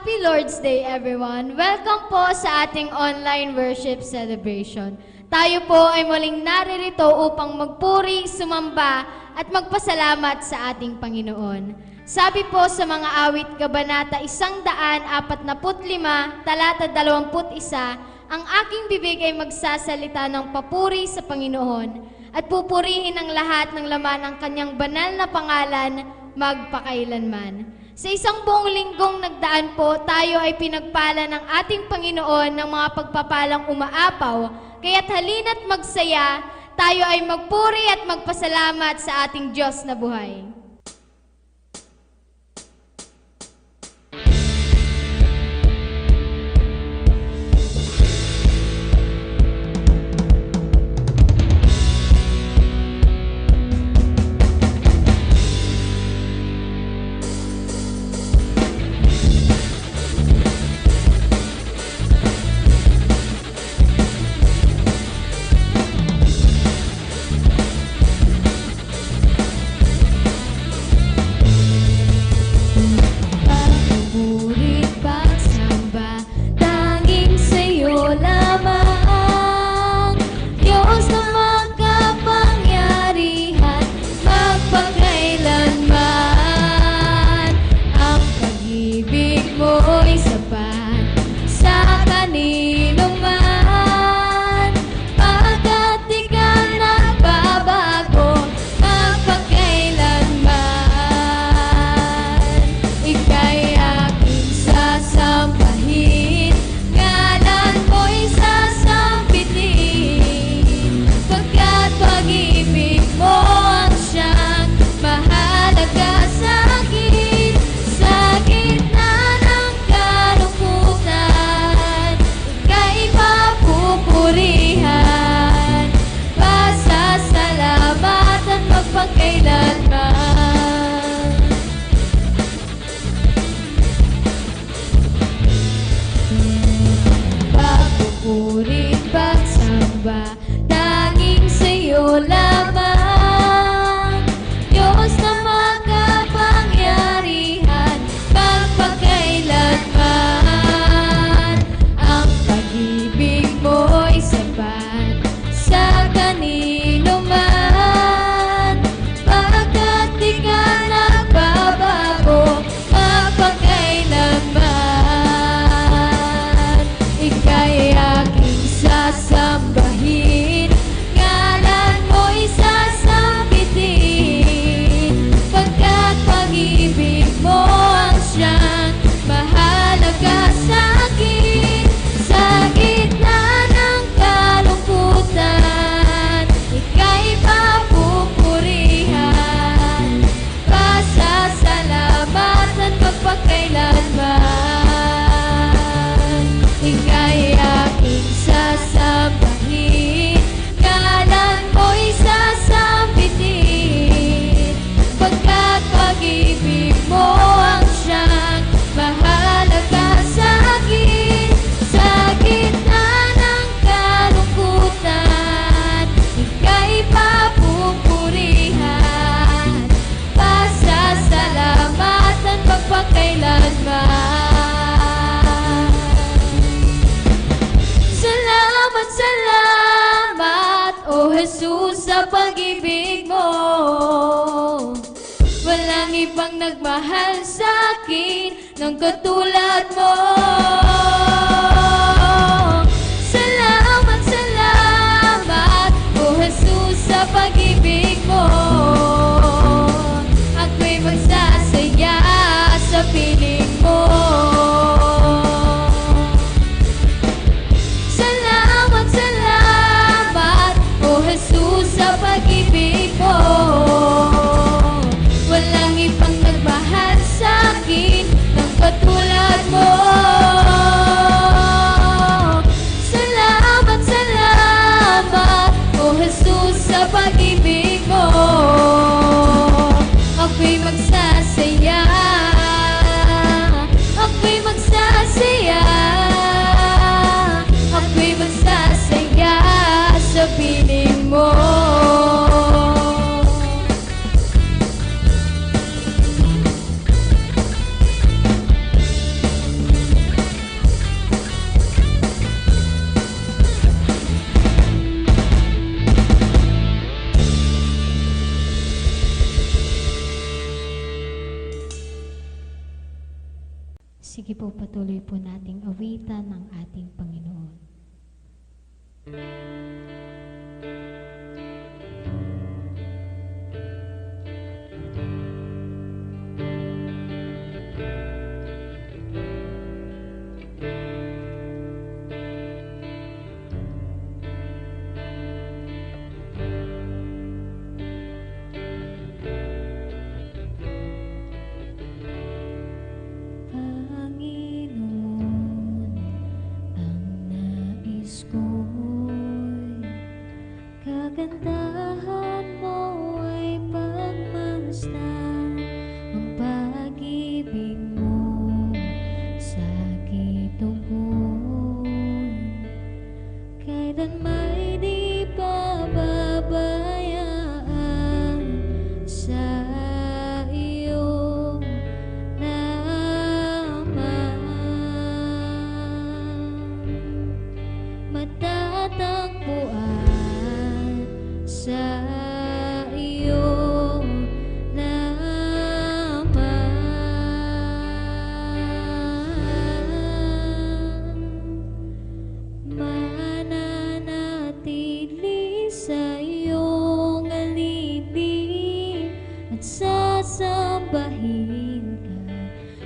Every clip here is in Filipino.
Happy Lord's Day, everyone! Welcome po sa ating online worship celebration. Tayo po ay muling naririto upang magpuri, sumamba, at magpasalamat sa ating Panginoon. Sabi po sa mga awit kabanata 145, talata 21, ang aking bibig ay magsasalita ng papuri sa Panginoon at pupurihin ang lahat ng laman ng kanyang banal na pangalan magpakailanman. Sa isang buong linggong nagdaan po, tayo ay pinagpala ng ating Panginoon ng mga pagpapalang umaapaw, kaya't halina't magsaya, tayo ay magpuri at magpasalamat sa ating Diyos na buhay. Jesus, sa pag-ibig mo, walang ibang nagmahal sa akin ng katulad mo. Salamat, salamat, O Jesus, sa pag-ibig mo. Ako'y magsasaya sa piling mo. Sa pag-ibig mo, walang ibang nagmahal sa akin ng katulad mo. Sige po, patuloy po nating awitan ng ating Panginoon. Panginoon, ang nais ko'y kagandahan mo ay pagmasdan ang pag-ibig mo sa aking tugon. Kailan may di pababayaan sa iyong matatagpuan sa iyong mananatili sa iyong alibig at sasambahin ka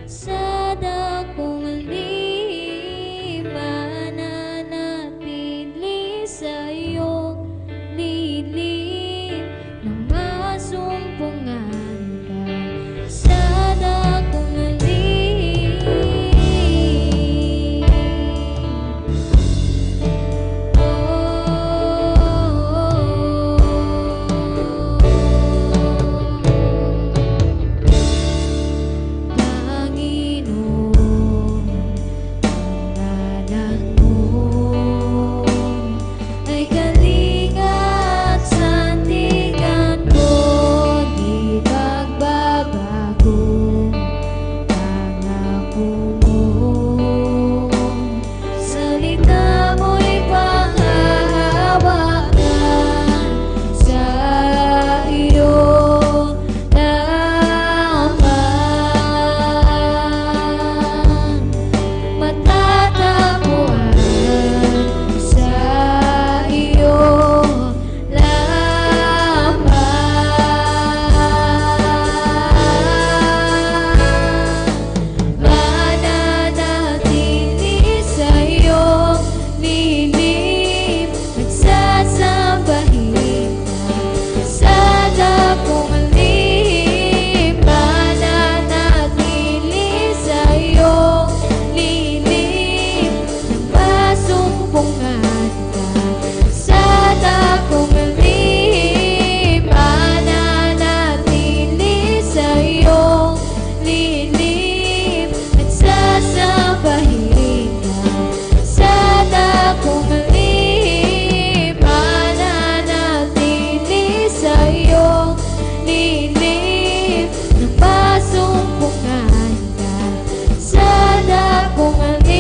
sa dakong alib. Mananatili sa iyong lilim nang masumpungan ka sa dakong alib. Panginoon, ang ngalan mo ay kalinga at sandigan ko, di magbabago. Pangako mo, salita mo'y panghahawakan sa iyong laman. Matatagpuan sa iyong laman. Mananatili sa iyong lilim at sasambahin ka sa dakong alib. Mananatili sa iyong lilim nang masumpungan ka sa dakong alib. Mananatili sa iyong lilim at sasambahin ka sa dakong alib. Mananatili sa iyong lilim nang masumpungan ka sa dakong alib.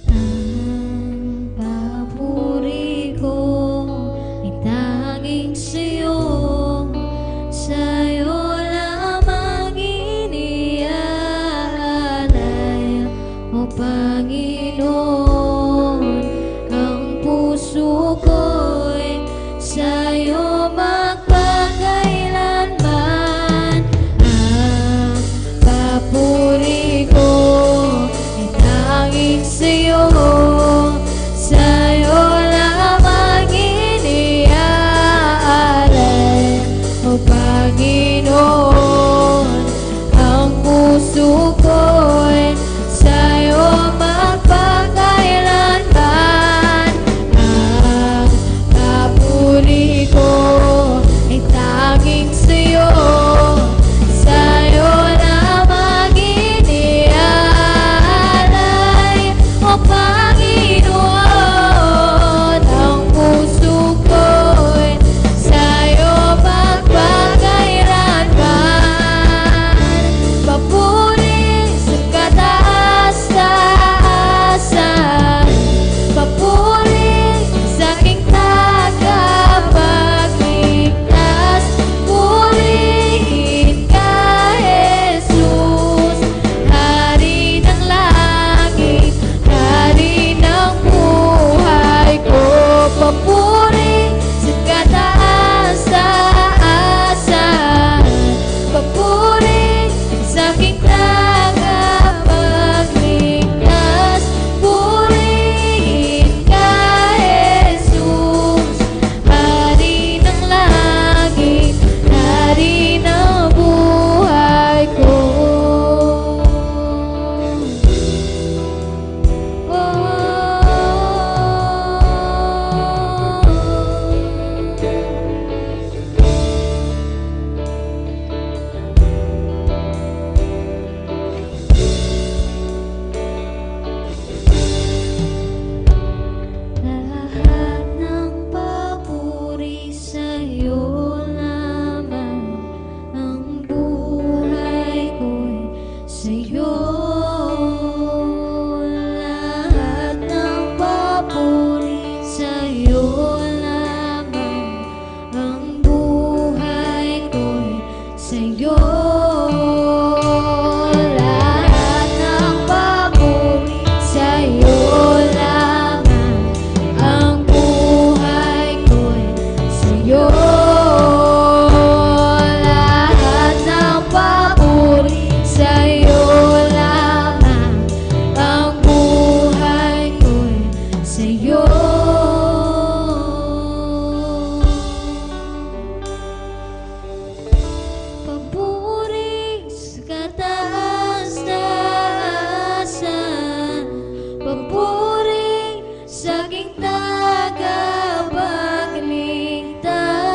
Ang papuri ko ay tanging sa'yo, sa'yo lamang iniaalay. O Panginoon, ang puso ko'y sa'yo magpakailanman. Ang papuri ko ay tanging sa'yo, sa'yo lamang iniaalay. O Panginoon, ang puso ko'y sa'yo magpakailanman. Ang papuri ko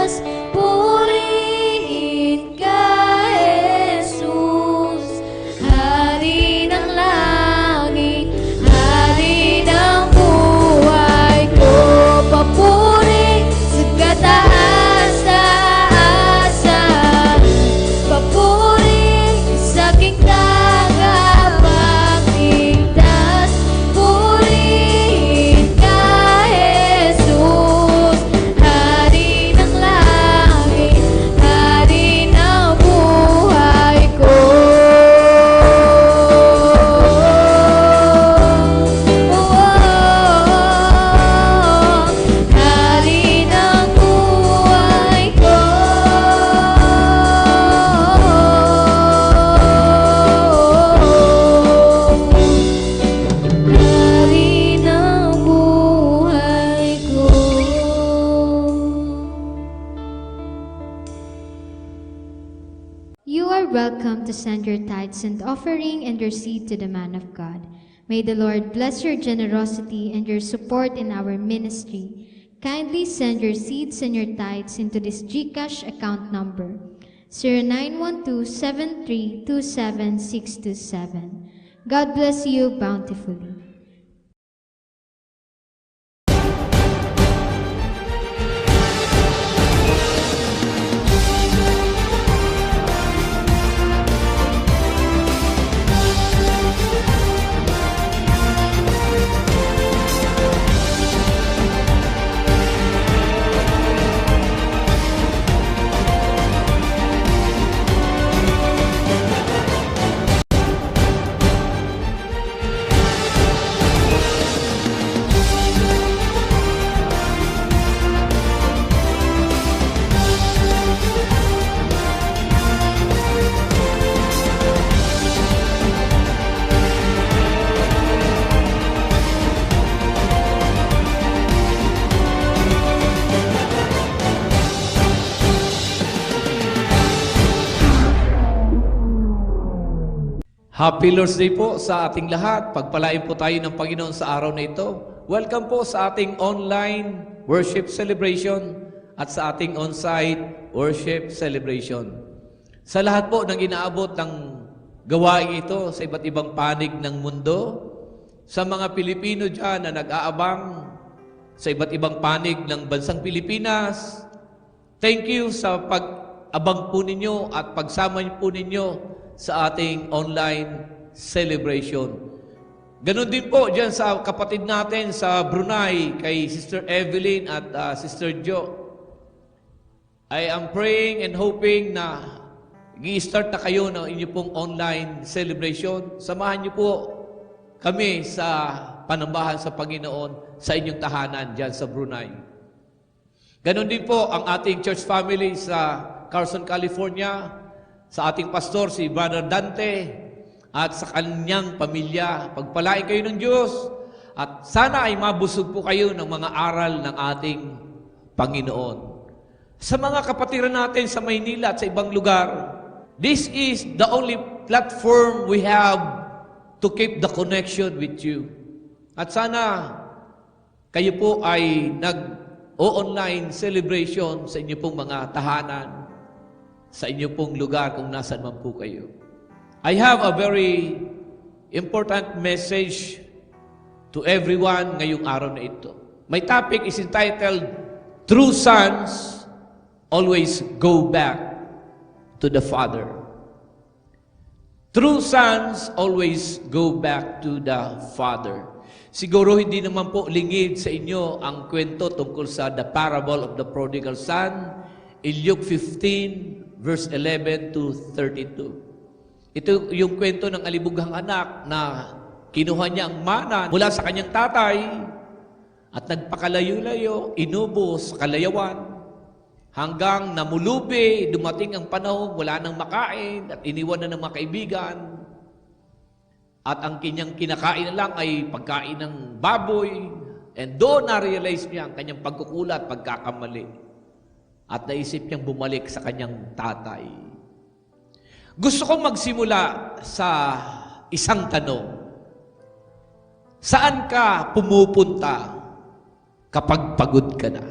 taas, purihin ka, Jesus. Hari ng langit, hari ng buhay ko, papuri sa kataas-taasan, papuri sa aking tagapagligtas, purihin ka, Jesus. Hari ng langit, hari ng buhay ko. Hari ng buhay ko. Hari ng buhay ko. You are welcome to send your tithes and offering and your seed to the man of God. May the Lord bless your generosity and your support in our ministry. Kindly send your seeds and your tithes into this GCash account number 0912-7327627. God bless you bountifully. Happy Lord's Day po sa ating lahat. Pagpalain po tayo ng Panginoon sa araw na ito. Welcome po sa ating online worship celebration at sa ating on-site worship celebration. Sa lahat po ng inaabot ng gawain ito sa iba't ibang panig ng mundo, sa mga Pilipino dyan na nag-aabang sa iba't ibang panig ng bansang Pilipinas, thank you sa pag-abang po ninyo at pagsama po ninyo sa ating online celebration. Ganon din po dyan sa kapatid natin sa Brunei, kay Sister Evelyn at Sister Jo. I am praying and hoping na i-start na kayo ng inyo pong online celebration. Samahan niyo po kami sa panambahan sa Panginoon sa inyong tahanan dyan sa Brunei. Ganon din po ang ating church family sa Carson, California, sa ating pastor, si Brother Dante, at sa kanyang pamilya. Pagpalain kayo ng Diyos, at sana ay mabusog po kayo ng mga aral ng ating Panginoon. Sa mga kapatiran natin sa Maynila at sa ibang lugar, this is the only platform we have to keep the connection with you. At sana kayo po ay nag-online celebration sa inyo pong mga tahanan, sa inyo pong lugar kung nasan man po kayo. I have a very important message to everyone ngayong araw na ito. My topic is entitled, True Sons Always Go Back to the Father. True sons always go back to the Father. Siguro hindi naman po lingid sa inyo ang kwento tungkol sa the parable of the prodigal son in Luke 15, verse 11 to 32. Ito yung kwento ng alibughang anak na kinuha niya ang mana mula sa kanyang tatay at nagpakalayo-layo, inubos sa kalayawan, hanggang namulubi, dumating ang panahon, wala nang makain at iniwan na ng mga kaibigan. At ang kanyang kinakain na lang ay pagkain ng baboy. And doon na-realize niya ang kanyang pagkukulat, pagkakamali. At naisip niyang bumalik sa kanyang tatay. Gusto kong magsimula sa isang tanong. Saan ka pumupunta kapag pagod ka na?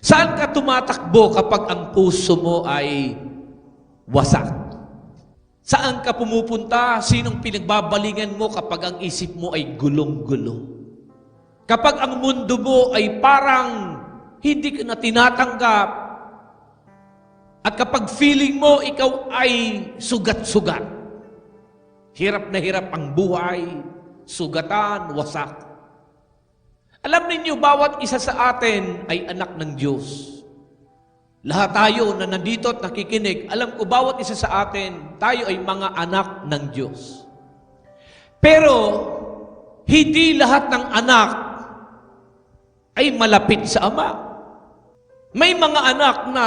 Saan ka tumatakbo kapag ang puso mo ay wasak? Saan ka pumupunta? Sinong pinagbabalingan mo kapag ang isip mo ay gulong-gulo? Kapag ang mundo mo ay parang hindi ka na tinatanggap, at kapag feeling mo ikaw ay sugat-sugat, hirap na hirap ang buhay, sugatan, wasak. Alam ninyo, bawat isa sa atin ay anak ng Diyos. Lahat tayo na nandito at nakikinig, alam ko bawat isa sa atin, tayo ay mga anak ng Diyos. Pero, hindi lahat ng anak ay malapit sa Ama. May mga anak na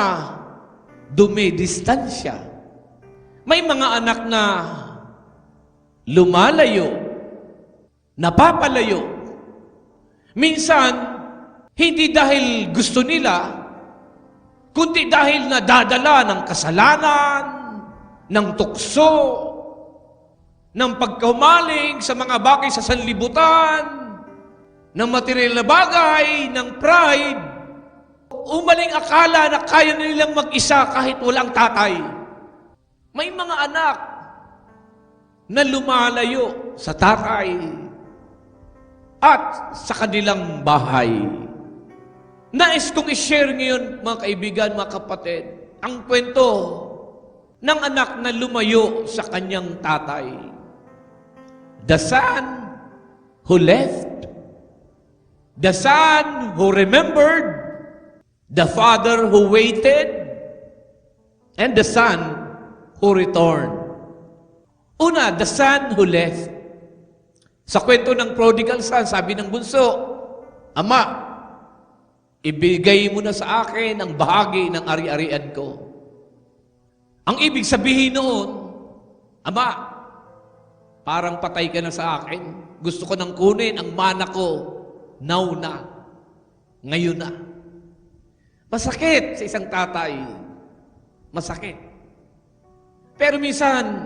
dumidistansya. May mga anak na lumalayo, napapalayo. Minsan, hindi dahil gusto nila, kundi dahil nadadala ng kasalanan, ng tukso, ng pagkaumaling sa mga bagay sa sanlibutan, ng material na bagay, ng pride, umaling akala na kaya nilang mag-isa kahit walang tatay. May mga anak na lumalayo sa tatay at sa kanilang bahay. Nais kong i-share ngayon, mga kaibigan, mga kapatid, ang kwento ng anak na lumayo sa kanyang tatay. The son who left, the son who remembered, the father who waited, and the son who returned. Una, the son who left. Sa kwento ng prodigal son, sabi ng bunso, Ama, ibigay mo na sa akin ang bahagi ng ari-arian ko. Ang ibig sabihin noon, Ama, parang patay ka na sa akin. Gusto ko nang kunin ang mana ko. Now na. Ngayon na. Masakit sa isang tatay. Masakit. Pero minsan,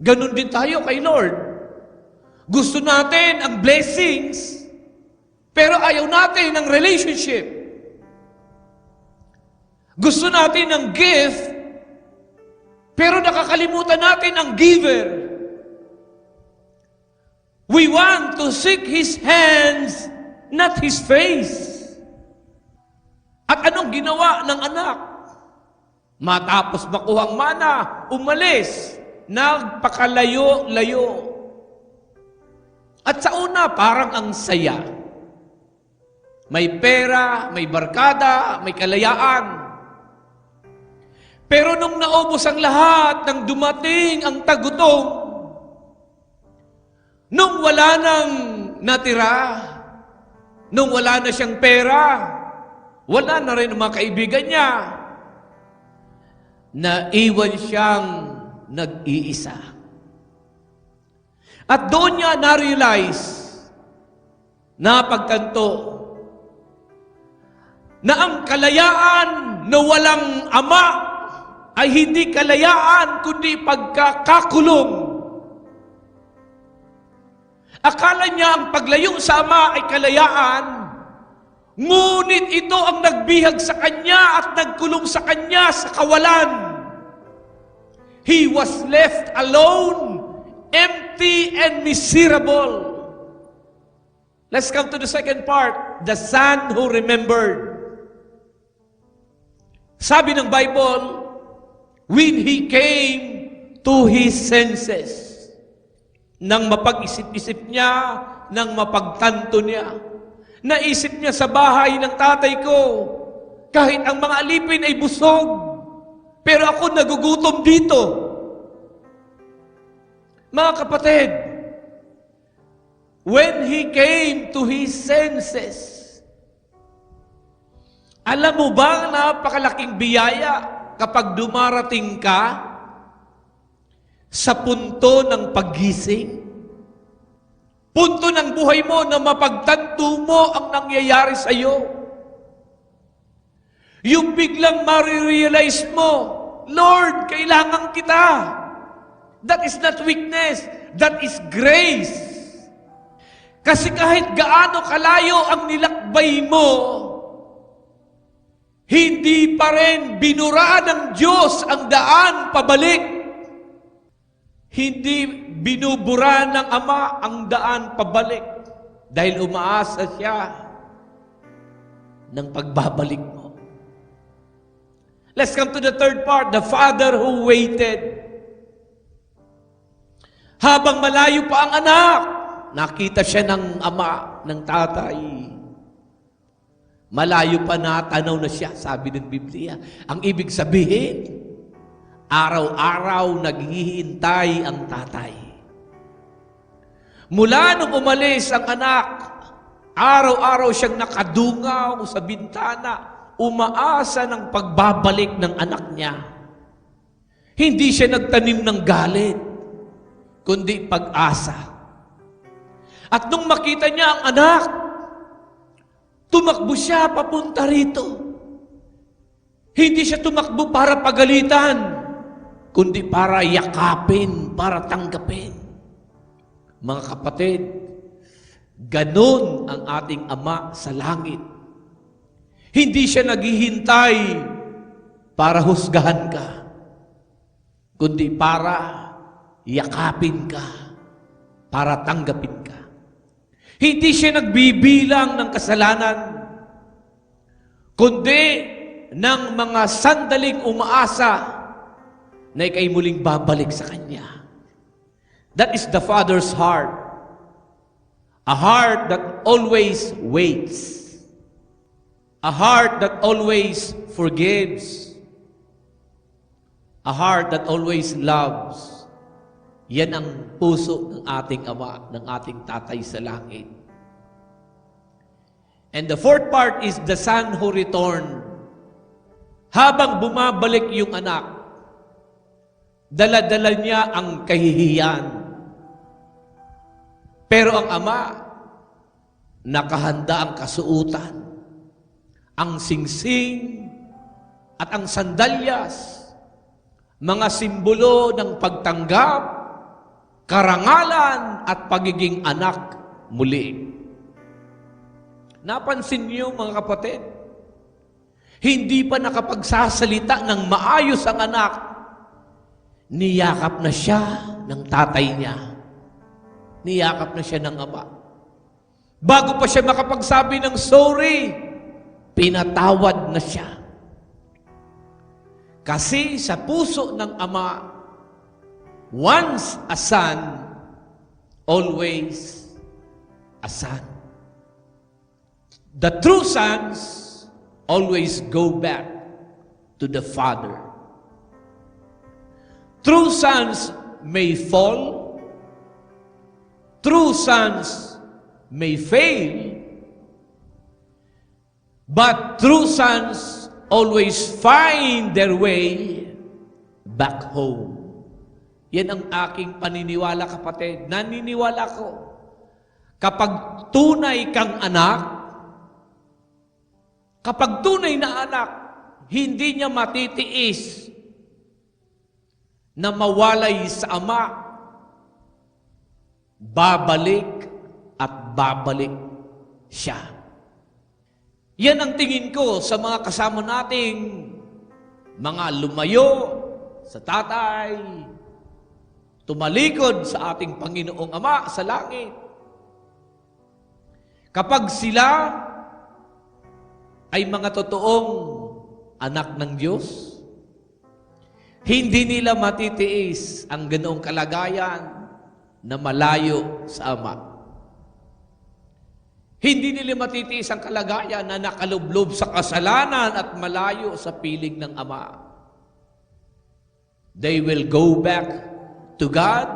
ganun din tayo kay Lord. Gusto natin ang blessings, pero ayaw natin ang relationship. Gusto natin ang gift, pero nakakalimutan natin ang giver. We want to seek His hands, not His face. At anong ginawa ng anak? Matapos makuha ang mana, umalis, nagpakalayo-layo. At sa una, parang ang saya. May pera, may barkada, may kalayaan. Pero nung naubos ang lahat, nang dumating ang tagutom, nung wala nang natira, nung wala na siyang pera, wala na rin ang mga kaibigan niya, naiwan siyang nag-iisa. At doon niya na-realize, napagtanto, na ang kalayaan na walang ama ay hindi kalayaan kundi pagkakakulong. Akala niya ang paglayo sa ama ay kalayaan, ngunit ito ang nagbihag sa kanya at nagkulong sa kanya sa kawalan. He was left alone, empty and miserable. Let's come to the second part, the son who remembered. Sabi ng Bible, when he came to his senses, nang mapag-isip-isip niya, nang mapagtanto niya, naisip niya sa bahay ng tatay ko, kahit ang mga alipin ay busog, pero ako nagugutom dito. Mga kapatid, when he came to his senses, alam mo ba napakalaking biyaya kapag dumarating ka sa punto ng paggising? Punto ng buhay mo na mapagtanto mo ang nangyayari sa iyo. Yung biglang marirealize mo, Lord, kailangan kita. That is not weakness, that is grace. Kasi kahit gaano kalayo ang nilakbay mo, Hindi pa rin binura ng Diyos ang daan pabalik. Hindi binubura ng Ama ang daan pabalik dahil umaasa siya ng pagbabalik mo. Let's come to the third part, the Father who waited. Habang malayo pa ang anak, nakita siya ng ama, ng tatay. Malayo pa natanaw na siya, sabi ng Biblia. Ang ibig sabihin, araw-araw naghihintay ang tatay. Mula nung umalis ang anak, araw-araw siyang nakadungaw sa bintana, umaasa ng pagbabalik ng anak niya. Hindi siya nagtanim ng galit, kundi pag-asa. At nung makita niya ang anak, tumakbo siya papunta rito. Hindi siya tumakbo para pagalitan, kundi para yakapin, para tanggapin. Mga kapatid, ganon ang ating Ama sa langit. Hindi siya naghihintay para husgahan ka, kundi para yakapin ka, para tanggapin ka. Hindi siya nagbibilang ng kasalanan, kundi ng mga sandaling umaasa na ika'y muling babalik sa Kanya. That is the Father's heart. A heart that always waits. A heart that always forgives. A heart that always loves. Yan ang puso ng ating Ama, ng ating Tatay sa langit. And the fourth part is the Son who returned. Habang bumabalik yung anak, dala-dala niya ang kahihiyan. Pero ang Ama, nakahanda ang kasuutan, ang singsing at ang sandalyas, mga simbolo ng pagtanggap, karangalan at pagiging anak muli. Napansin niyo mga kapatid, hindi pa nakapagsasalita ng maayos ang anak, niyakap na siya ng tatay niya. Niyakap na siya ng ama. Bago pa siya makapagsabi ng sorry, pinatawad na siya. Kasi sa puso ng ama, once a son, always a son. The true sons always go back to the Father. True sons may fall, true sons may fail, but true sons always find their way back home. Yan ang aking paniniwala, kapatid. Naniniwala ko, kapag tunay kang anak, kapag tunay na anak, hindi niya matitiis na mawalay sa ama, babalik at babalik siya. Yan ang tingin ko sa mga kasama nating mga lumayo sa tatay, tumalikod sa ating Panginoong Ama sa langit. Kapag sila ay mga totoong anak ng Diyos, hindi nila matitiis ang ganoong kalagayan na malayo sa Ama. Hindi nila matitiis ang kalagayan na nakalublob sa kasalanan at malayo sa piling ng Ama. They will go back to God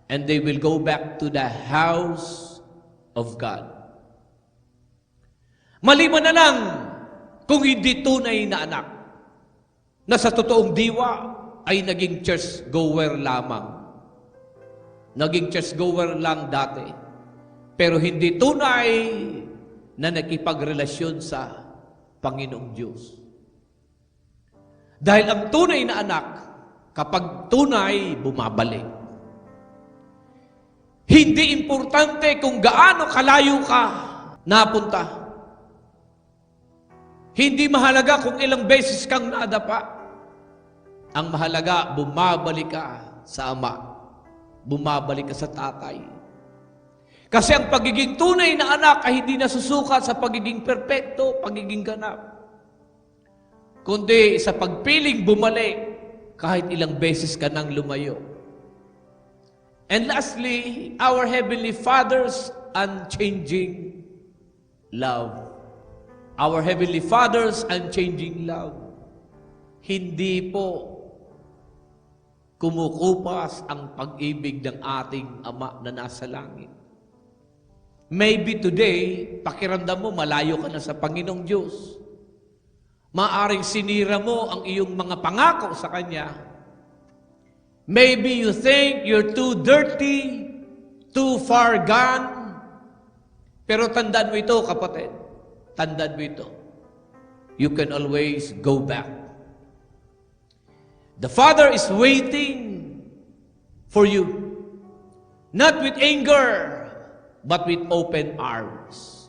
and they will go back to the house of God. Maliban na lang kung hindi tunay na anak na sa totoong diwa ay naging church-goer lamang. Naging church-goer lang dati. Pero hindi tunay na nakipagrelasyon sa Panginoong Diyos. Dahil ang tunay na anak, kapag tunay, bumabalik. Hindi importante kung gaano kalayo ka napunta. Hindi mahalaga kung ilang beses kang nadapa. Ang mahalaga, bumabalik ka sa Ama. Bumabalik ka sa Tatay. Kasi ang pagiging tunay na anak ay hindi nasusukat sa pagiging perpekto, pagiging ganap. Kundi sa pagpiling bumalik kahit ilang beses ka nang lumayo. And lastly, our Heavenly Father's unchanging love. Our Heavenly Father's unchanging love. Hindi po kumukupas ang pag-ibig ng ating Ama na nasa langit. Maybe today, pakiramdam mo, malayo ka na sa Panginoong Diyos. Maaring sinira mo ang iyong mga pangako sa Kanya. Maybe you think you're too dirty, too far gone. Pero tandaan mo ito, kapatid. Tandaan mo ito. You can always go back. The Father is waiting for you. Not with anger, but with open arms.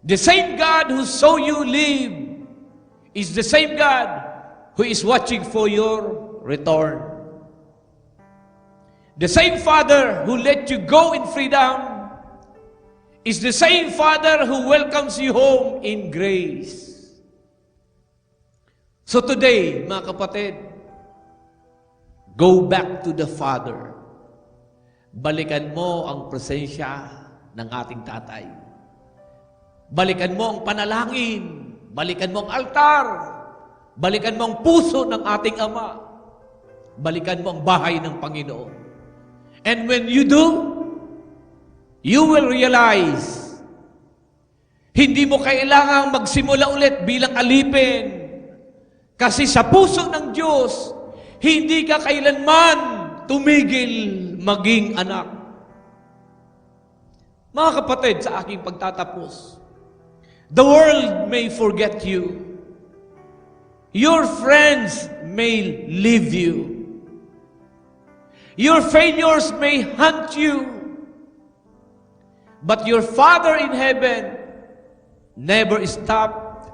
The same God who saw you live is the same God who is watching for your return. The same Father who let you go in freedom is the same Father who welcomes you home in grace. So today, mga kapatid, go back to the Father. Balikan mo ang presensya ng ating Tatay. Balikan mo ang panalangin. Balikan mo ang altar. Balikan mo ang puso ng ating Ama. Balikan mo ang bahay ng Panginoon. And when you do, you will realize, hindi mo kailangang magsimula ulit bilang alipin. Kasi sa puso ng Diyos, hindi ka kailanman tumigil maging anak. Mga kapatid, sa aking pagtatapos, the world may forget you. Your friends may leave you. Your failures may haunt you. But your Father in heaven never stopped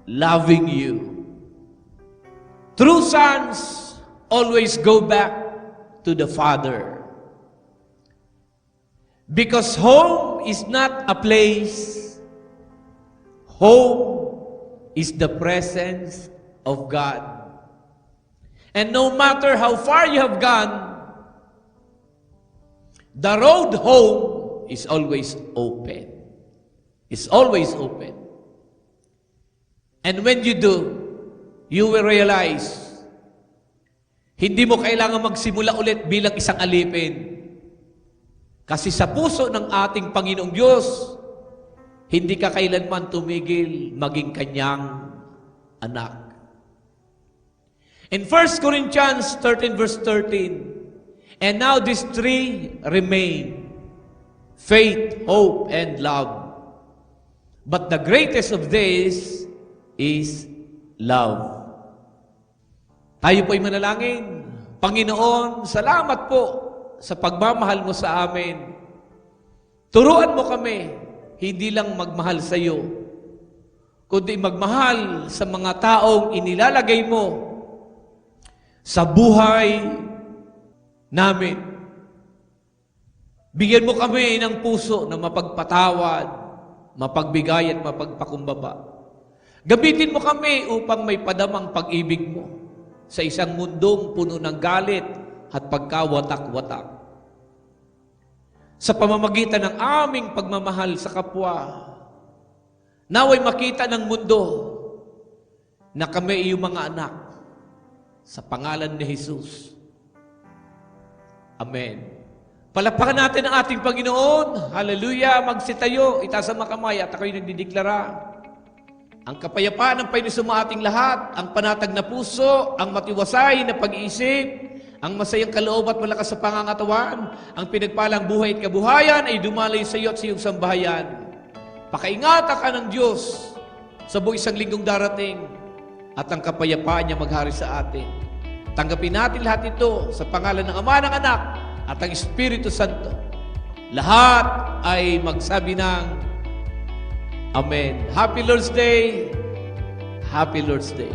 loving you. True sons always go back to the Father. Because home is not a place. Home is the presence of God. And no matter how far you have gone, the road home is always open. It's always open. And when you do, you will realize, hindi mo kailangan magsimula ulit bilang isang alipin. Kasi sa puso ng ating Panginoong Diyos, hindi ka kailanman tumigil maging kanyang anak. In 1 Corinthians 13 verse 13, and now these three remain, faith, hope, and love. But the greatest of these is love. Tayo po'y manalangin. Panginoon, salamat po sa pagmamahal mo sa amin. Turuan mo kami, hindi lang magmahal sa iyo, kundi magmahal sa mga taong inilalagay mo sa buhay namin. Bigyan mo kami ng puso na mapagpatawad, mapagbigay at mapagpakumbaba. Gamitin mo kami upang may padamang pag-ibig mo sa isang mundong puno ng galit at pagkawatak-watak. Sa pamamagitan ng aming pagmamahal sa kapwa, naway makita ng mundo na kami iyong mga anak sa pangalan ni Jesus. Amen. Palapakan natin ang ating Panginoon. Hallelujah. Magsitayo. Itaas ang mga kamay at ako'y nagdideklara. Ang kapayapaan ng Panginoon sa ating lahat, ang panatag na puso, ang matiwasay na pag-iisip, ang masayang kaloob at malakas sa pangangatawan, ang pinagpalang buhay at kabuhayan ay dumalay sa iyo at sa iyong sambahayan. Pakaingatan ka ng Diyos sa buong isang linggong darating at ang kapayapaan niya maghari sa atin. Tanggapin natin lahat ito sa pangalan ng Ama, ng Anak, at ang Espiritu Santo. Lahat ay magsabi ng Amen. Happy Lord's Day. Happy Lord's Day.